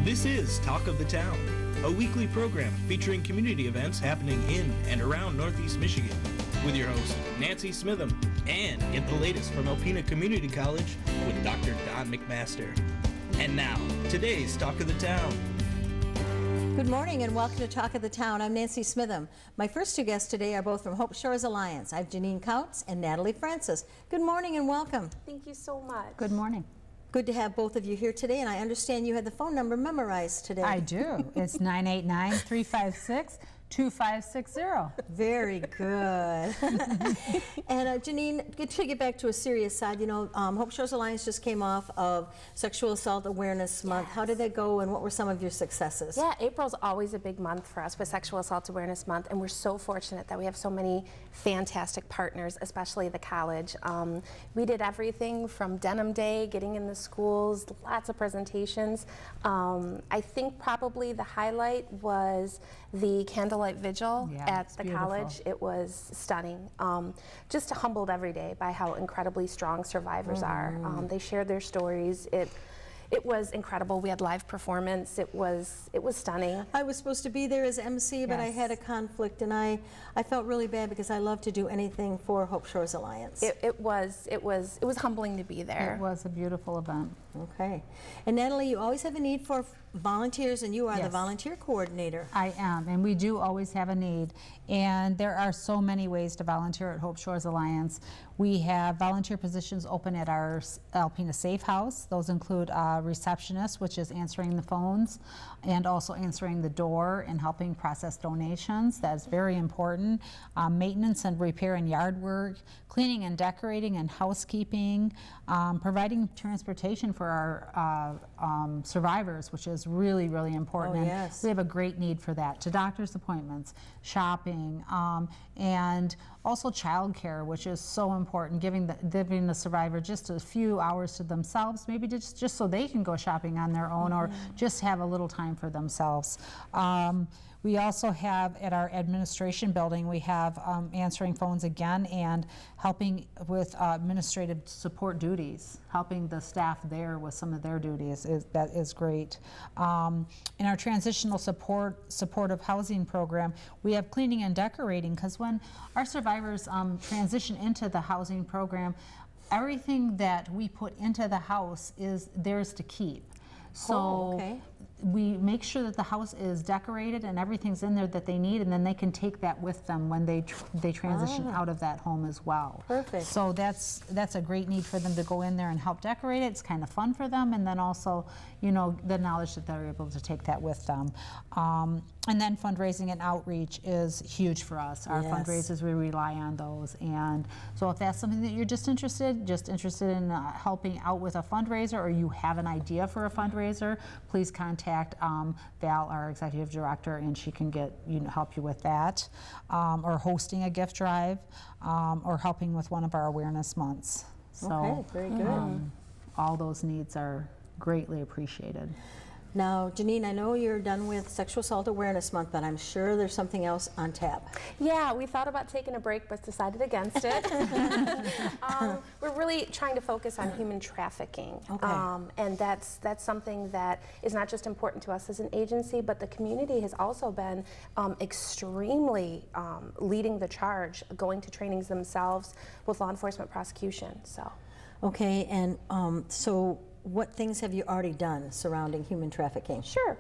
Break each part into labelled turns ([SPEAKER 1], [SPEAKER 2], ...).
[SPEAKER 1] This is Talk of the Town, a weekly program featuring community events happening in and around Northeast Michigan, with your host, Nancy Smitham, and get the latest from Alpena Community College with Dr. Don McMaster. And now, today's Talk of the Town.
[SPEAKER 2] Good morning and welcome to Talk of the Town. I'm Nancy Smitham. My first two guests today are both from Hope Shores Alliance. I have Janine Kautz and Natalie Francis. Good morning and welcome.
[SPEAKER 3] Thank you so much.
[SPEAKER 4] Good morning.
[SPEAKER 2] Good to have both of you here today, and I understand you had the phone number memorized today.
[SPEAKER 4] I do. It's 989-356-2560.
[SPEAKER 2] Very good. And Janine, to get back to a serious side, you know, Hope Shores Alliance just came off of Sexual Assault Awareness Month. How did that go, and what were some of your successes?
[SPEAKER 3] Yeah, April's always a big month for us with Sexual Assault Awareness Month, and we're so fortunate that we have so many fantastic partners, especially the college. We did everything from Denim Day, getting in the schools, lots of presentations. I think probably the highlight was the candlelight vigil at the college. It was stunning. Just humbled every day by how incredibly strong survivors are. They shared their stories. It was incredible. We had live performance. It was stunning.
[SPEAKER 2] I was supposed to be there as MC, but I had a conflict, and I felt really bad because I love to do anything for Hope Shores Alliance.
[SPEAKER 3] It was humbling to be there.
[SPEAKER 4] It was a beautiful event.
[SPEAKER 2] Okay. And Natalie, you always have a need for volunteers, and you are the volunteer coordinator.
[SPEAKER 4] I am, and we do always have a need. And there are so many ways to volunteer at Hope Shores Alliance. We have volunteer positions open at our Alpena Safe House. Those include receptionists, which is answering the phones, and also answering the door and helping process donations. That's very important. Maintenance and repair and yard work, cleaning and decorating and housekeeping, providing transportation for our survivors, which is really, really important.
[SPEAKER 2] Oh, yes.
[SPEAKER 4] We have a great need for that, to doctor's appointments, shopping, and also child care, which is so important, giving the survivor just a few hours to themselves, maybe just so they can go shopping on their own, or just have a little time for themselves. We also have at our administration building, we have answering phones again and helping with administrative support duties, helping the staff there with some of their duties. That is great. In our transitional supportive housing program, we have cleaning and decorating, because when our survivors transition into the housing program, everything that we put into the house is theirs to keep. So we make sure that the house is decorated and everything's in there that they need, and then they can take that with them when they transition out of that home as well.
[SPEAKER 2] Perfect.
[SPEAKER 4] So that's a great need for them to go in there and help decorate it. It's kind of fun for them, and then also, you know, the knowledge that they're able to take that with them. And then fundraising and outreach is huge for us. Our fundraisers, we rely on those. And so if that's something that you're just interested in helping out with a fundraiser, or you have an idea for a fundraiser, please contact Val, our executive director, and she can help you with that. Or hosting a gift drive, or helping with one of our awareness months. So,
[SPEAKER 2] very good.
[SPEAKER 4] All those needs are greatly appreciated.
[SPEAKER 2] Now, Janine, I know you're done with Sexual Assault Awareness Month, but I'm sure there's something else on tap.
[SPEAKER 3] Yeah, we thought about taking a break, but decided against it. We're really trying to focus on human trafficking. And that's something that is not just important to us as an agency, but the community has also been extremely leading the charge, going to trainings themselves with law enforcement prosecution. So.
[SPEAKER 2] Okay, and so what things have you already done surrounding human trafficking?
[SPEAKER 3] Sure.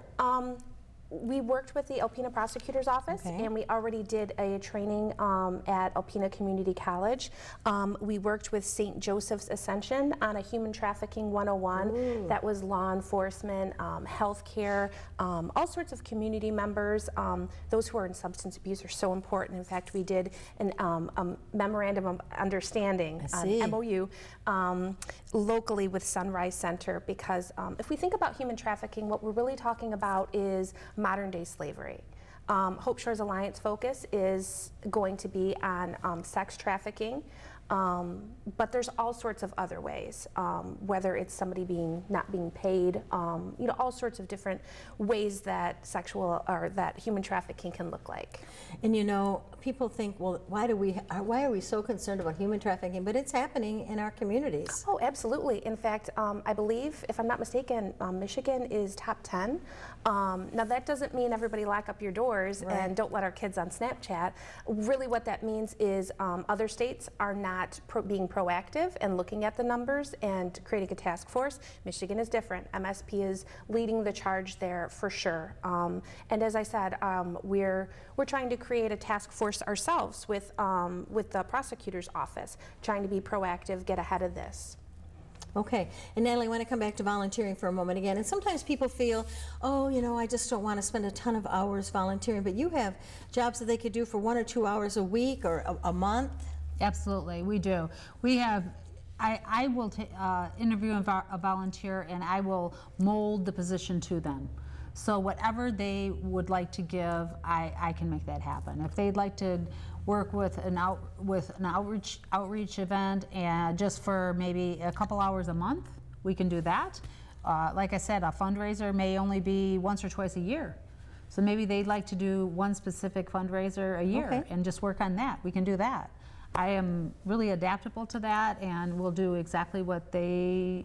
[SPEAKER 3] We worked with the Alpena Prosecutor's Office, and we already did a training at Alpena Community College. We worked with St. Joseph's Ascension on a Human Trafficking 101. That was law enforcement, healthcare, all sorts of community members. Those who are in substance abuse are so important. In fact, we did a memorandum of understanding, MOU, locally with Sunrise Center, because if we think about human trafficking, what we're really talking about is modern-day slavery. Hope Shores Alliance focus is going to be on sex trafficking, But there's all sorts of other ways, whether it's somebody not being paid, you know, all sorts of different ways that sexual or that human trafficking can look like.
[SPEAKER 2] And you know, people think, well, why are we so concerned about human trafficking? But it's happening in our communities.
[SPEAKER 3] Oh, absolutely. In fact, I believe, if I'm not mistaken, Michigan is top 10. Now that doesn't mean everybody lock up your doors and don't let our kids on Snapchat. Really what that means is other states are not being proactive and looking at the numbers and creating a task force. Michigan is different. MSP is leading the charge there for sure. And as I said, we're trying to create a task force ourselves with the prosecutor's office, trying to be proactive, get ahead of this.
[SPEAKER 2] Okay, and Natalie, I want to come back to volunteering for a moment again. And sometimes people feel, oh, you know, I just don't want to spend a ton of hours volunteering, but you have jobs that they could do for 1 or 2 hours a week or a month?
[SPEAKER 4] Absolutely, we do. We have, I will interview a volunteer and I will mold the position to them. So whatever they would like to give, I can make that happen. If they'd like to work with an outreach event and just for maybe a couple hours a month, we can do that. Like I said, a fundraiser may only be once or twice a year. So maybe they'd like to do one specific fundraiser a year and just work on that. We can do that. I am really adaptable to that and will do exactly what they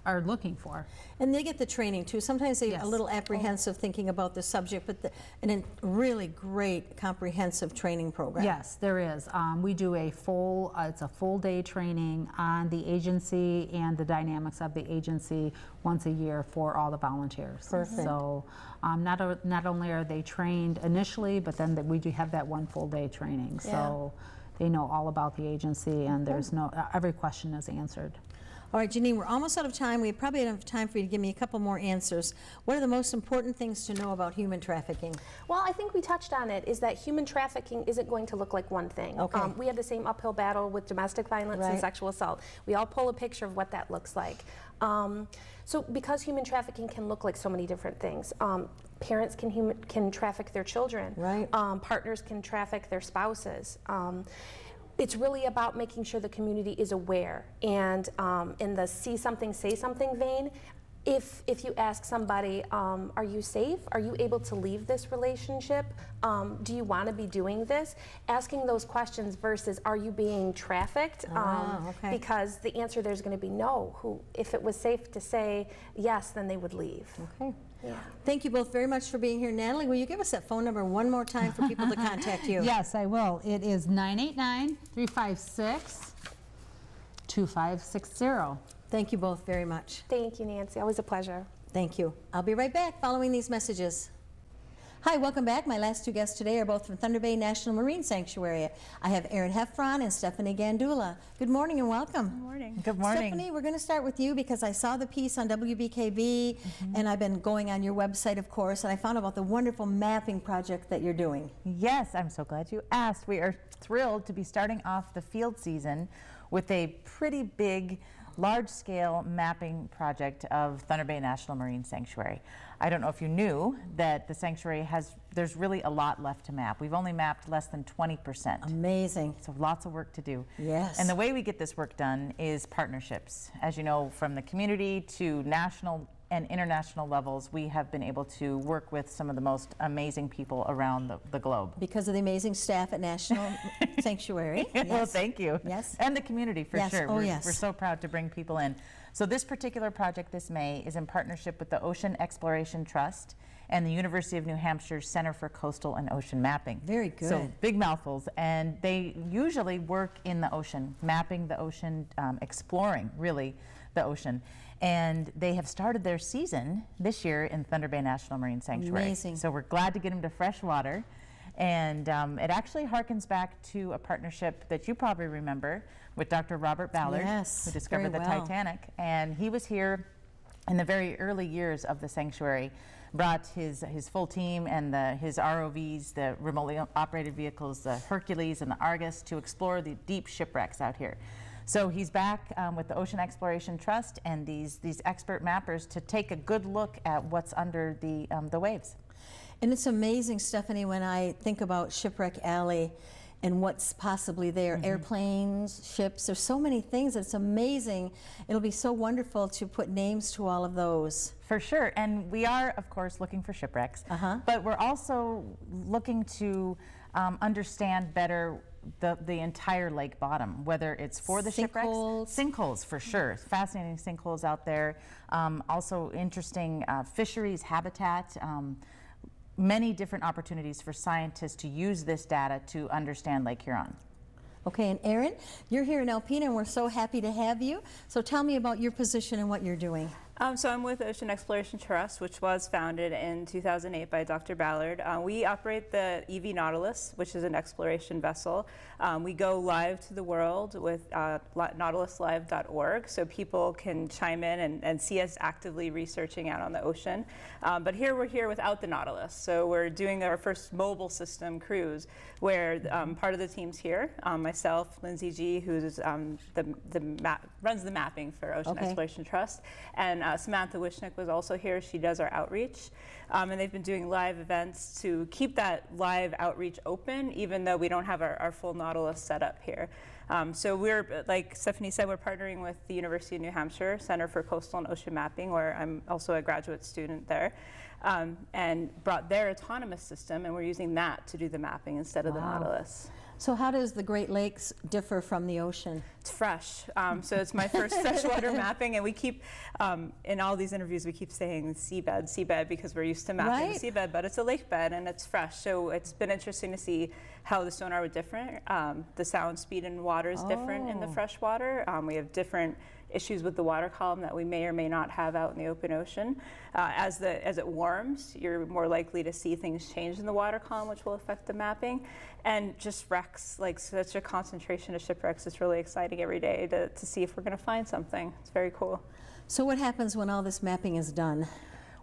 [SPEAKER 4] are looking for.
[SPEAKER 2] And they get the training too. Sometimes they're a little apprehensive thinking about the subject, but a really great comprehensive training program.
[SPEAKER 4] Yes, there is. We do it's a full day training on the agency and the dynamics of the agency once a year for all the volunteers.
[SPEAKER 2] Perfect.
[SPEAKER 4] So not only are they trained initially, but then we do have that one full day training. So they know all about the agency and there's every question is answered.
[SPEAKER 2] All right, Janine, we're almost out of time. We probably don't have time for you to give me a couple more answers. What are the most important things to know about human trafficking?
[SPEAKER 3] Well, I think we touched on it, is that human trafficking isn't going to look like one thing.
[SPEAKER 2] Okay.
[SPEAKER 3] We have the same uphill battle with domestic violence and sexual assault. We all pull a picture of what that looks like. So because human trafficking can look like so many different things, parents can traffic their children.
[SPEAKER 2] Right.
[SPEAKER 3] Partners can traffic their spouses. It's really about making sure the community is aware, and in the see something, say something vein, if you ask somebody, are you safe? Are you able to leave this relationship? Do you want to be doing this? Asking those questions versus are you being trafficked? Because the answer there's going to be no. If it was safe to say yes, then they would leave.
[SPEAKER 2] Okay. Yeah. Thank you both very much for being here. Natalie, will you give us that phone number one more time for people to contact you?
[SPEAKER 4] Yes, I will. It is 989-356-2560.
[SPEAKER 2] Thank you both very much.
[SPEAKER 3] Thank you, Nancy. Always a pleasure.
[SPEAKER 2] Thank you. I'll be right back following these messages. Hi, welcome back. My last two guests today are both from Thunder Bay National Marine Sanctuary. I have Erin Heffron and Stephanie Gandula. Good morning and welcome.
[SPEAKER 5] Good morning.
[SPEAKER 6] Good morning.
[SPEAKER 2] Stephanie, we're going to start with you because I saw the piece on WBKB and I've been going on your website, of course, and I found about the wonderful mapping project that you're doing.
[SPEAKER 6] Yes, I'm so glad you asked. We are thrilled to be starting off the field season with a pretty big, large-scale mapping project of Thunder Bay National Marine Sanctuary. I don't know if you knew that the sanctuary there's really a lot left to map. We've only mapped less than 20%.
[SPEAKER 2] Amazing.
[SPEAKER 6] So lots of work to do.
[SPEAKER 2] Yes.
[SPEAKER 6] And the way we get this work done is partnerships. As you know, from the community to national and international levels, we have been able to work with some of the most amazing people around the globe.
[SPEAKER 2] Because of the amazing staff at National Sanctuary. Yes.
[SPEAKER 6] Well, thank you.
[SPEAKER 2] Yes.
[SPEAKER 6] And the community for sure.
[SPEAKER 2] Oh,
[SPEAKER 6] We're so proud to bring people in. So this particular project this May is in partnership with the Ocean Exploration Trust and the University of New Hampshire's Center for Coastal and Ocean Mapping.
[SPEAKER 2] Very good.
[SPEAKER 6] So big mouthfuls. And they usually work in the ocean, mapping the ocean, exploring really the ocean. And they have started their season this year in Thunder Bay National Marine Sanctuary.
[SPEAKER 2] Amazing.
[SPEAKER 6] So we're glad to get them to fresh water. And it actually harkens back to a partnership that you probably remember with Dr. Robert Ballard,
[SPEAKER 2] yes,
[SPEAKER 6] who discovered the Titanic. And he was here in the very early years of the sanctuary, brought his full team and his ROVs, the remotely operated vehicles, the Hercules and the Argus, to explore the deep shipwrecks out here. So he's back with the Ocean Exploration Trust and these expert mappers to take a good look at what's under the waves.
[SPEAKER 2] And it's amazing, Stephanie, when I think about Shipwreck Alley and what's possibly there. Airplanes, ships, there's so many things. It's amazing. It'll be so wonderful to put names to all of those.
[SPEAKER 6] For sure, and we are, of course, looking for shipwrecks, but we're also looking to understand better the entire lake bottom, whether it's for the shipwrecks. Sinkholes, for sure. Fascinating sinkholes out there. Also interesting fisheries habitat. Many different opportunities for scientists to use this data to understand Lake Huron.
[SPEAKER 2] Okay, and Erin, you're here in Alpena, and we're so happy to have you. So tell me about your position and what you're doing.
[SPEAKER 5] So I'm with Ocean Exploration Trust, which was founded in 2008 by Dr. Ballard. We operate the EV Nautilus, which is an exploration vessel. We go live to the world with nautiluslive.org, so people can chime in and see us actively researching out on the ocean. But here we're here without the Nautilus, so we're doing our first mobile system cruise, where part of the team's here. Myself, Lindsay G, who's runs the mapping for Ocean Exploration Trust, and Samantha Wishnick was also here. She does our outreach. And they've been doing live events to keep that live outreach open, even though we don't have our full Nautilus set up here. So we're, like Stephanie said, we're partnering with the University of New Hampshire Center for Coastal and Ocean Mapping, where I'm also a graduate student there, and brought their autonomous system, and we're using that to do the mapping instead of the Nautilus.
[SPEAKER 2] So how does the Great Lakes differ from the ocean?
[SPEAKER 5] It's fresh. So it's my first freshwater mapping, and we keep, in all these interviews, we keep saying seabed, because we're used to mapping the seabed, but it's a lake bed and it's fresh. So it's been interesting to see how the sonar would differ. The sound speed in water is different in the freshwater. We have different issues with the water column that we may or may not have out in the open ocean. As it warms, you're more likely to see things change in the water column, which will affect the mapping. And just wrecks, like such a concentration of shipwrecks, it's really exciting every day to see if we're going to find something. It's very cool.
[SPEAKER 2] So what happens when all this mapping is done?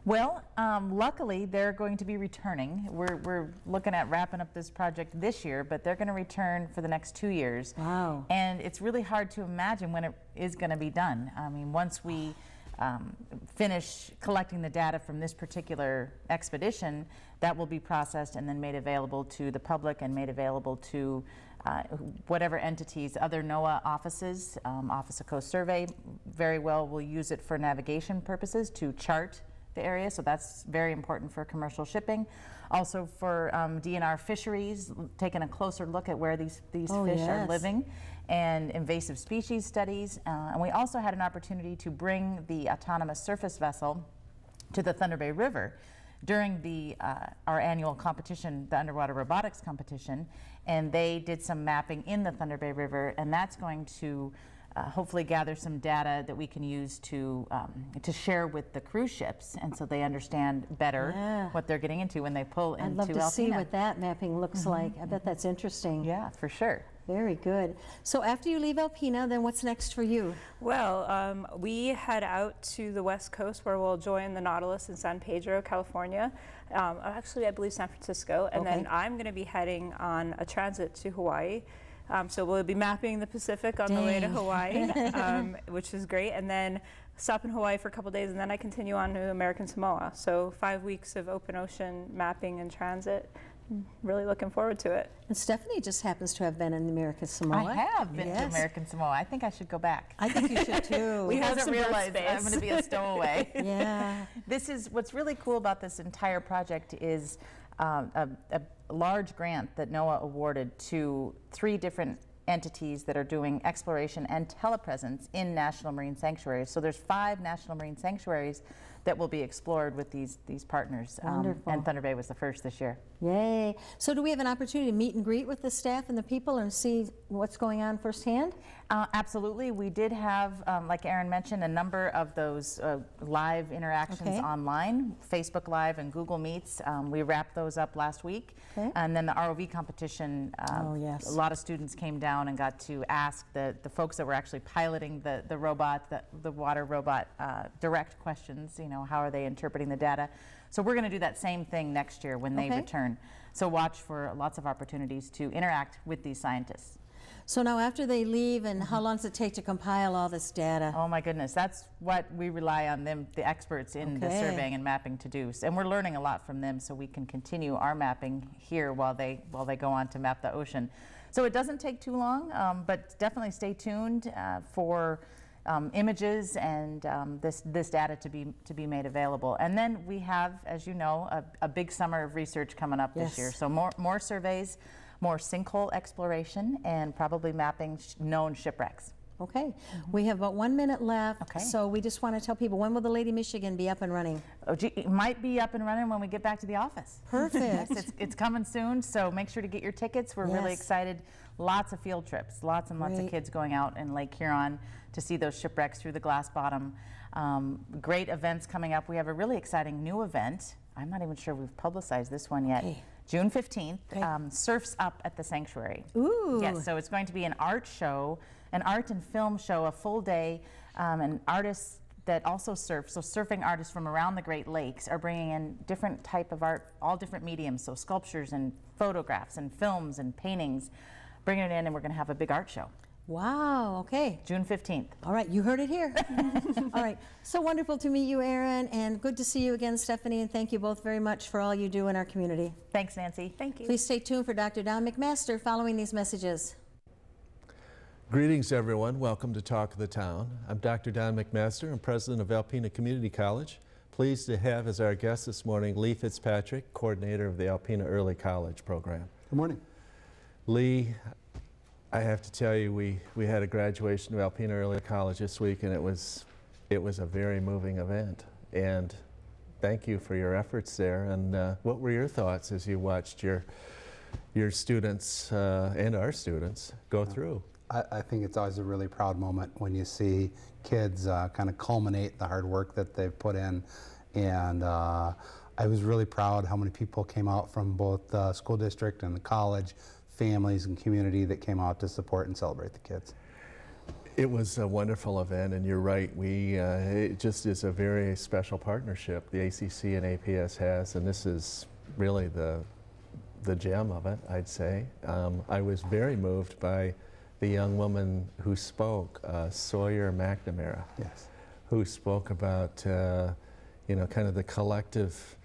[SPEAKER 6] Well, luckily they're going to be returning. We're looking at wrapping up this project this year, but they're going to return for the next 2 years.
[SPEAKER 2] Wow.
[SPEAKER 6] And it's really hard to imagine when it is going to be done. I mean, once we finish collecting the data from this particular expedition, that will be processed and then made available to the public and made available to whatever entities, other NOAA offices, Office of Coast Survey very well will use it for navigation purposes to chart the area, so that's very important for commercial shipping. Also for DNR fisheries, taking a closer look at where these fish are living, and invasive species studies. And we also had an opportunity to bring the autonomous surface vessel to the Thunder Bay River during our annual competition, the underwater robotics competition, and they did some mapping in the Thunder Bay River, and that's going to hopefully gather some data that we can use to share with the cruise ships, and so they understand better what they're getting into when they pull into Alpena.
[SPEAKER 2] I'd love to see what that mapping looks like. I bet that's interesting.
[SPEAKER 6] Yeah, for sure.
[SPEAKER 2] Very good. So after you leave Alpena, then what's next for you?
[SPEAKER 5] Well, we head out to the West Coast, where we'll join the Nautilus in San Pedro, California. Actually, I believe San Francisco. And then I'm going to be heading on a transit to Hawaii. So we'll be mapping the Pacific on the way to Hawaii, which is great. And then stop in Hawaii for a couple days, and then I continue on to American Samoa. So 5 weeks of open ocean mapping and transit. Really looking forward to it.
[SPEAKER 2] And Stephanie just happens to have been in American Samoa.
[SPEAKER 6] I have been to American Samoa. I think I should go back.
[SPEAKER 2] I think you should too.
[SPEAKER 6] We haven't realized I'm going to be a stowaway.
[SPEAKER 2] Yeah.
[SPEAKER 6] This is what's really cool about this entire project is a large grant that NOAA awarded to 3 different entities that are doing exploration and telepresence in national marine sanctuaries. So there's 5 national marine sanctuaries that will be explored with these partners.
[SPEAKER 2] Wonderful.
[SPEAKER 6] And Thunder Bay was the first this year.
[SPEAKER 2] Yay. So do we have an opportunity to meet and greet with the staff and the people and see what's going on firsthand?
[SPEAKER 6] Absolutely. We did have, like Erin mentioned, a number of those live interactions online, Facebook Live and Google Meets. We wrapped those up last week. And then the ROV competition, a lot of students came down and got to ask the folks that were actually piloting the robot, the water robot, direct questions, you know, how are they interpreting the data. So we're going to do that same thing next year when they return. So watch for lots of opportunities to interact with these scientists.
[SPEAKER 2] So now after they leave, and how long does it take to compile all this data?
[SPEAKER 6] Oh my goodness, that's what we rely on them, the experts in the surveying and mapping, to do. And we're learning a lot from them, so we can continue our mapping here while they go on to map the ocean. So it doesn't take too long, but definitely stay tuned for images and this data to be made available. And then we have, as you know, a big summer of research coming up this year. So more surveys, more sinkhole exploration, and probably mapping known shipwrecks.
[SPEAKER 2] Okay, we have about 1 minute left.
[SPEAKER 6] Okay.
[SPEAKER 2] So we just want to tell people, when will the Lady Michigan be up and running?
[SPEAKER 6] Oh, gee, it might be up and running when we get back to the office.
[SPEAKER 2] Perfect.
[SPEAKER 6] It's coming soon, so make sure to get your tickets. We're really excited. Lots of field trips, lots and lots of kids going out in Lake Huron to see those shipwrecks through the glass bottom. Great events coming up. We have a really exciting new event. I'm not even sure we've publicized this one yet. June 15th, Surfs Up at the Sanctuary.
[SPEAKER 2] Ooh.
[SPEAKER 6] Yes, so it's going to be an art show, an art and film show, a full day, and artists that also surf. So surfing artists from around the Great Lakes are bringing in different type of art, all different mediums, so sculptures and photographs and films and paintings, bringing it in, and we're going to have a big art show.
[SPEAKER 2] Wow, okay.
[SPEAKER 6] June 15th.
[SPEAKER 2] All right, you heard it here. All right, so wonderful to meet you, Erin, and good to see you again, Stephanie, and thank you both very much for all you do in our community.
[SPEAKER 6] Thanks, Nancy.
[SPEAKER 5] Thank you.
[SPEAKER 2] Please stay tuned for Dr. Don McMaster following these messages.
[SPEAKER 7] Greetings, everyone. Welcome to Talk of the Town. I'm Dr. Don McMaster. I'm president of Alpena Community College. Pleased to have as our guest this morning Lee Fitzpatrick, coordinator of the Alpena Early College program.
[SPEAKER 8] Good morning.
[SPEAKER 7] Lee, I have to tell you, we had a graduation of Alpena Early College this week, and it was a very moving event. And thank you for your efforts there. And what were your thoughts as you watched your students and our students go through?
[SPEAKER 8] I think it's always a really proud moment when you see kids kind of culminate the hard work that they've put in. And I was really proud how many people came out from both the school district and the college, families and community that came out to support and celebrate the kids.
[SPEAKER 7] It was a wonderful event, and you're right. It just is a very special partnership the ACC and APS has, and this is really the gem of it, I'd say. I was very moved by the young woman who spoke, Sawyer McNamara, who spoke about kind of the collective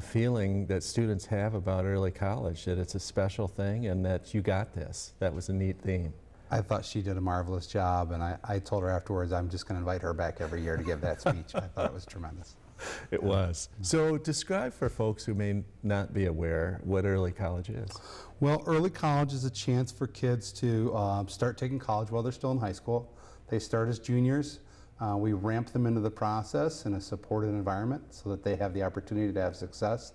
[SPEAKER 7] feeling that students have about early college, that it's a special thing and that you got this. That was a neat theme.
[SPEAKER 8] I thought she did a marvelous job, and I told her afterwards I'm just going to invite her back every year to give that speech. I thought it was tremendous.
[SPEAKER 7] It was. So describe for folks who may not be aware what early college is.
[SPEAKER 8] Well, early college is a chance for kids to start taking college while they're still in high school. They start as juniors. We ramp them into the process in a supported environment so that they have the opportunity to have success.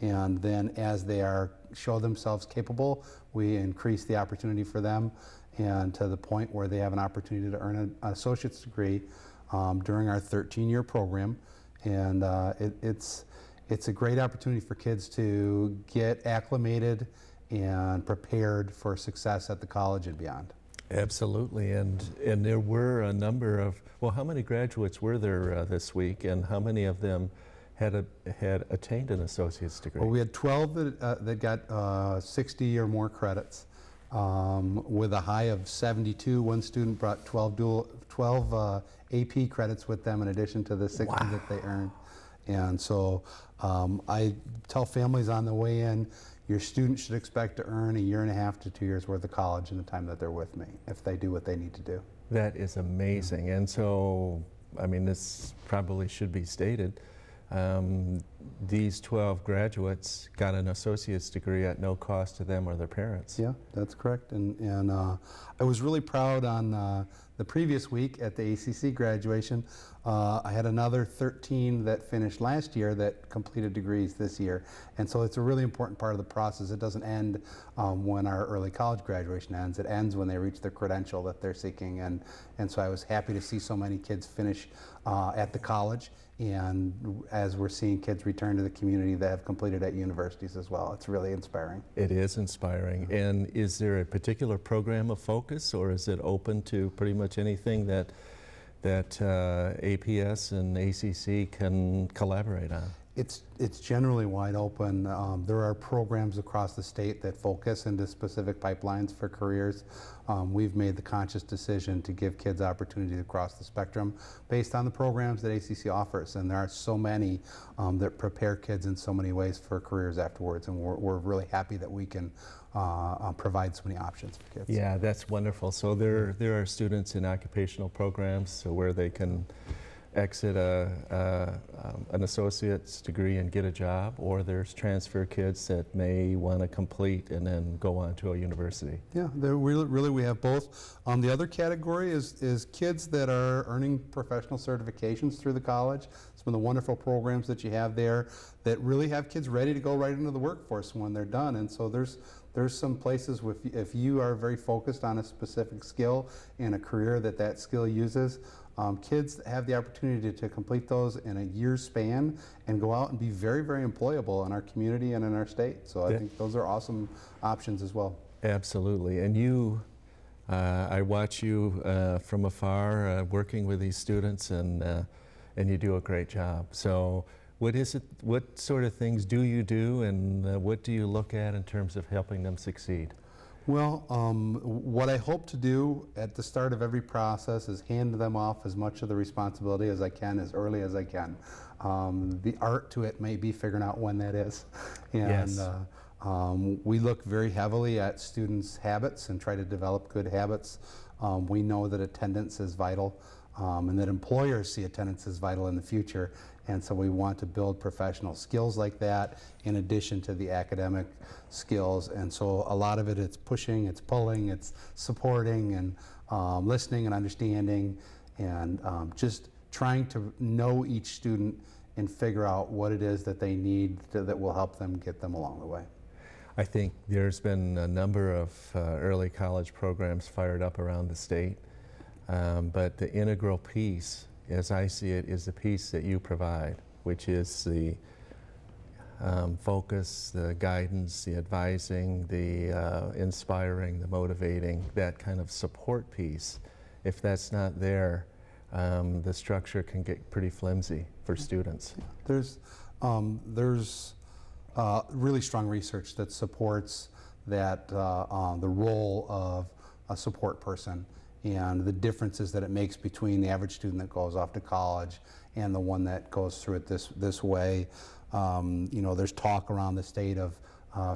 [SPEAKER 8] And then as they show themselves capable, we increase the opportunity for them, and to the point where they have an opportunity to earn an associate's degree during our 13-year program. And it's a great opportunity for kids to get acclimated and prepared for success at the college and beyond.
[SPEAKER 7] Absolutely, and there were a number of, well, how many graduates were there this week, and how many of them had attained an associate's degree?
[SPEAKER 8] Well, we had 12 that got 60 or more credits, with a high of 72. One student brought 12 AP credits with them in addition to the 60 that they earned. And so I tell families on the way in, your students should expect to earn 1.5 to 2 years worth of college in the time that they're with me, if they do what they need to do.
[SPEAKER 7] That is amazing. And so, I mean, this probably should be stated. These 12 graduates got an associate's degree at no cost to them or their parents.
[SPEAKER 8] Yeah, that's correct. And I was really proud on the previous week at the ACC graduation. I had another 13 that finished last year that completed degrees this year. And so it's a really important part of the process. It doesn't end when our early college graduation ends. It ends when they reach the credential that they're seeking. And so I was happy to see so many kids finish at the college. And as we're seeing kids return to the community that have completed at universities as well, it's really inspiring.
[SPEAKER 7] It is inspiring. And is there a particular program of focus, or is it open to pretty much anything that APS and ACC can collaborate on?
[SPEAKER 8] It's generally wide open. There are programs across the state that focus into specific pipelines for careers. We've made the conscious decision to give kids opportunity to cross the spectrum based on the programs that ACC offers, and there are so many that prepare kids in so many ways for careers afterwards, and we're really happy that we can provide so many options for kids.
[SPEAKER 7] Yeah, that's wonderful. So there are students in occupational programs so where they can exit an associate's degree and get a job, or there's transfer kids that may want to complete and then go on to a university.
[SPEAKER 8] Yeah, really we have both. The other category is kids that are earning professional certifications through the college. Some of the wonderful programs that you have there that really have kids ready to go right into the workforce when they're done. And so there's some places if you are very focused on a specific skill and a career that skill uses, kids have the opportunity to complete those in a year span and go out and be very, very employable in our community and in our state. So I think those are awesome options as well.
[SPEAKER 7] Absolutely. And you, I watch you from afar working with these students, and you do a great job. So what sort of things do you do, and what do you look at in terms of helping them succeed?
[SPEAKER 8] Well, what I hope to do at the start of every process is hand them off as much of the responsibility as I can, as early as I can. The art to it may be figuring out when that is. And
[SPEAKER 7] yes.
[SPEAKER 8] We look very heavily at students' habits and try to develop good habits. We know that attendance is vital, and that employers see attendance as vital in the future. And so we want to build professional skills like that in addition to the academic skills. And so a lot of it's pushing, it's pulling, it's supporting, and listening and understanding, and just trying to know each student and figure out what it is that they need that will help them get them along the way.
[SPEAKER 7] I think there's been a number of early college programs fired up around the state, but the integral piece, as I see it, is the piece that you provide, which is the focus, the guidance, the advising, the inspiring, the motivating, that kind of support piece. If that's not there, the structure can get pretty flimsy for students.
[SPEAKER 8] There's really strong research that supports that the role of a support person and the differences that it makes between the average student that goes off to college and the one that goes through it this way. You know, there's talk around the state of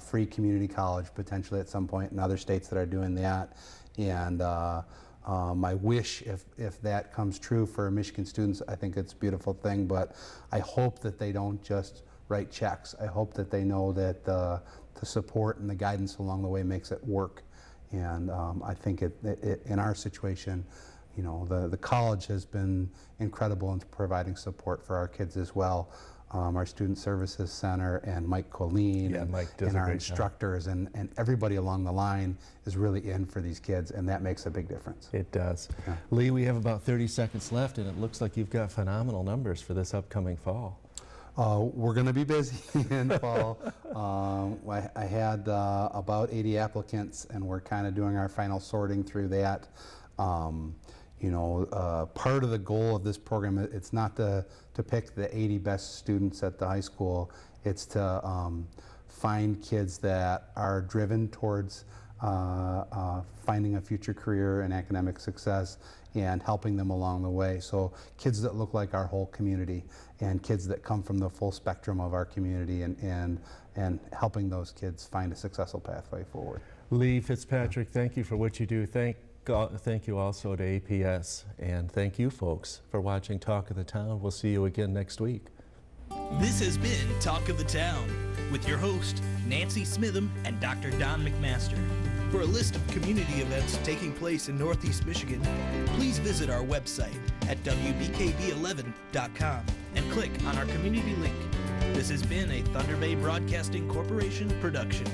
[SPEAKER 8] free community college potentially at some point in other states that are doing that. And my wish, if that comes true for Michigan students, I think it's a beautiful thing, but I hope that they don't just write checks. I hope that they know that the support and the guidance along the way makes it work. And I think in our situation, you know, the college has been incredible in providing support for our kids as well. Our Student Services Center and Mike Colleen and our instructors and everybody along the line is really in for these kids, and that makes a big difference.
[SPEAKER 7] It does.
[SPEAKER 8] Yeah.
[SPEAKER 7] Lee, we have about 30 seconds left, and it looks like you've got phenomenal numbers for this upcoming fall.
[SPEAKER 8] We're going to be busy in fall. I had about 80 applicants, and we're kind of doing our final sorting through that. You know, part of the goal of this program, it's not to pick the 80 best students at the high school. It's to find kids that are driven towards finding a future career and academic success and helping them along the way. So kids that look like our whole community and kids that come from the full spectrum of our community and helping those kids find a successful pathway forward.
[SPEAKER 7] Lee Fitzpatrick, thank you for what you do. Thank you also to APS, and thank you folks for watching Talk of the Town. We'll see you again next week.
[SPEAKER 1] This has been Talk of the Town with your host, Nancy Smitham and Dr. Don McMaster. For a list of community events taking place in Northeast Michigan, please visit our website at WBKB11.com and click on our community link. This has been a Thunder Bay Broadcasting Corporation production.